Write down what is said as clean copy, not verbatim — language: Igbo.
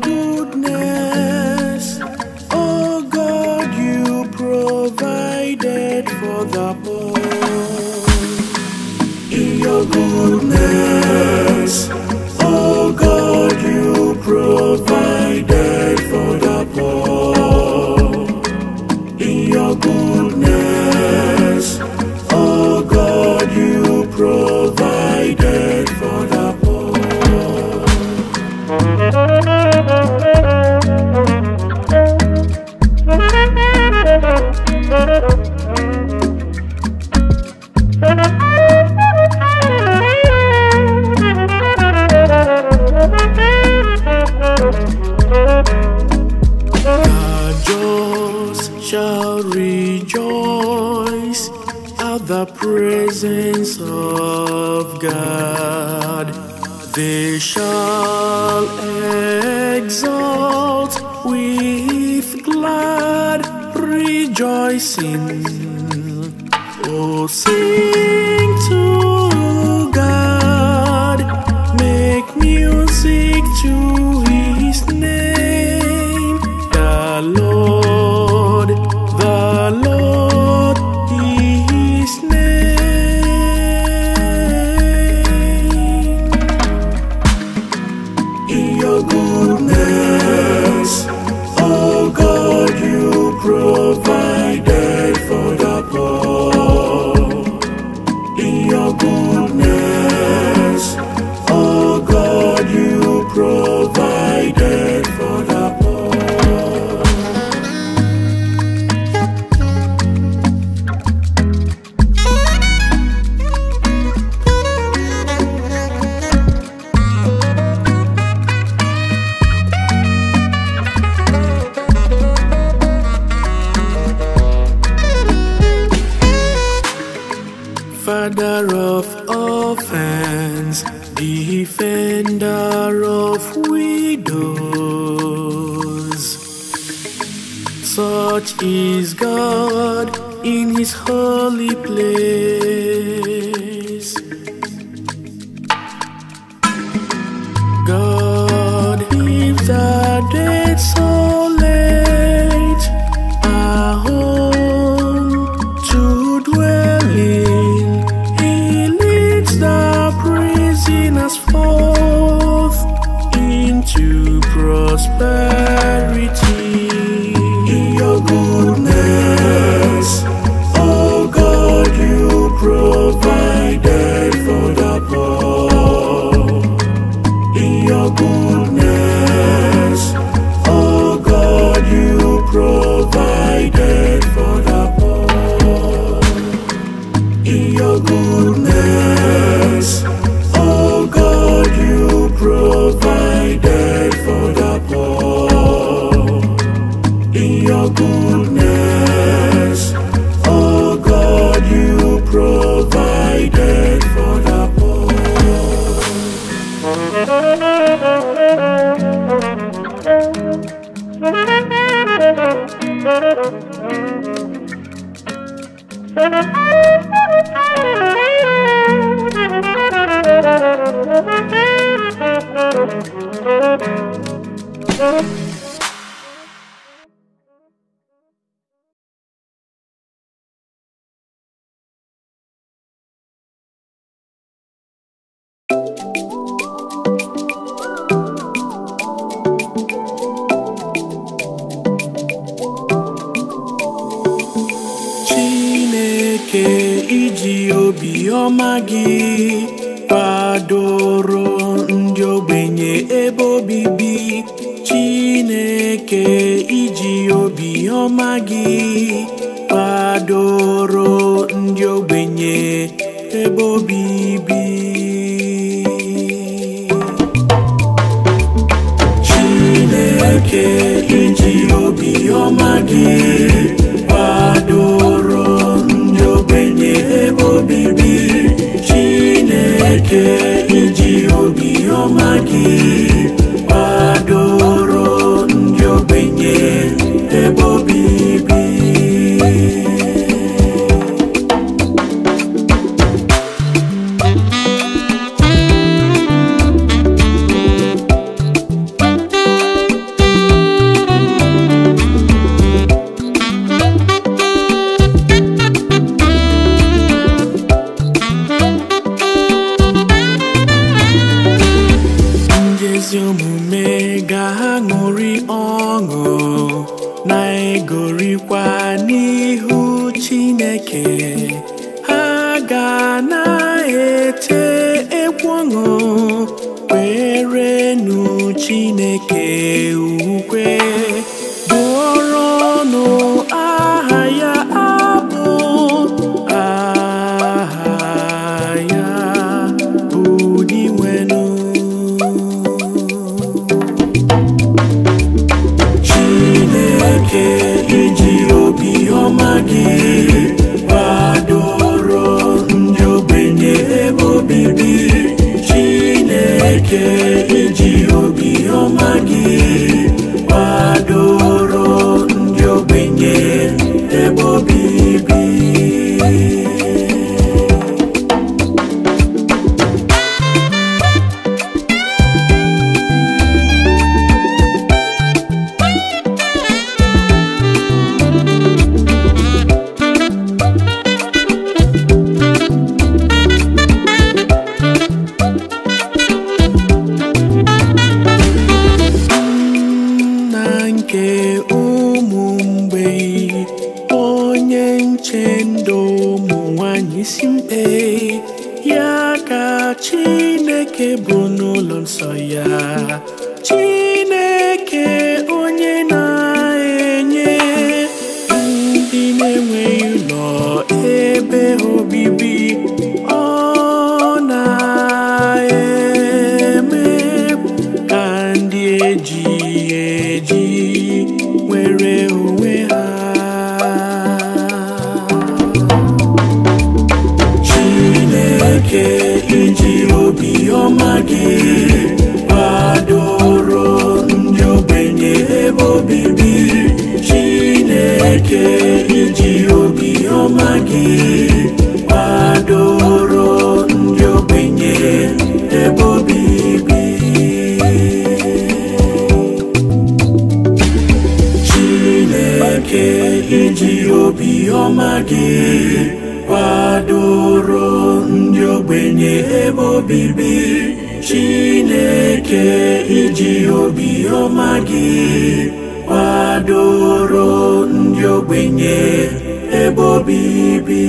goodness, oh God, you provided for the poor. In your goodness, oh God, you provided for the poor. In your goodness, oh God, you provided for the poor. The just shall rejoice at the presence of God. They shall exalt with glad rejoicing. Oh, sing to God, make music to His name. The Lord, His name. In your goodness, oh God, you provided for the poor. In your goodness, oh God, you provided for the poor. Father of orphans, defender of widows. Such is God in His holy place. God gives the dead so late a home to dwell in. The prisoners forth into prosperity. In your goodness, oh God, you provided for the poor. In your goodness, oh God, you provided for the poor. In your goodness, oh God, you provided for the poor. In your goodness, oh God, you provided for the poor. Chineke iji obiọma gị kwadoro ndị ogbenye ebe obibi. Chineke iji obiọma gị kwadoro ndị ogbenye ebe obibi. Chineke iji obiọma gị kwadoro ndị ogbenye ebe obibi. Chineke iji obiọma gị kwadoro ndị ogbenye ebe obibi. ezi omume ga-aṅụrị ọṅụ na-egorikwa n'ihu Chineke. Ha ga na-ete egwu ọṅụ kwerenu Chineke ukwe. Bụọrọnụ aha ya abụ, aha ya buliwenụ. Chineke iji obiọma gị kwadoro ndị ogbenye ebe obibi. Chineke iji obiọma gị kwadoro ndị ogbenye ebe obibi. Nke ụmụ mgbei, onye nche ndụ ụmụ nwanyị isi mkpe, ya ka Chineke bụ n'ụlọ nsọ ya. Chineke onye na-enye ndị na-enweghị ụlọ ebe obibi. Ọ na-eme ka ndị eji nwere onwe ha. Chineke iji obiọma gị kwadoro ndị ogbenye ebe obibi. Chineke iji obiọma gị kwadoro ndị ogbenye ebe obibi. Chineke iji obiọma gị kwadoro ndị ogbenye ebe obibi. Chineke iji obiọma gị kwadoro ndị ogbenye ebe obibi.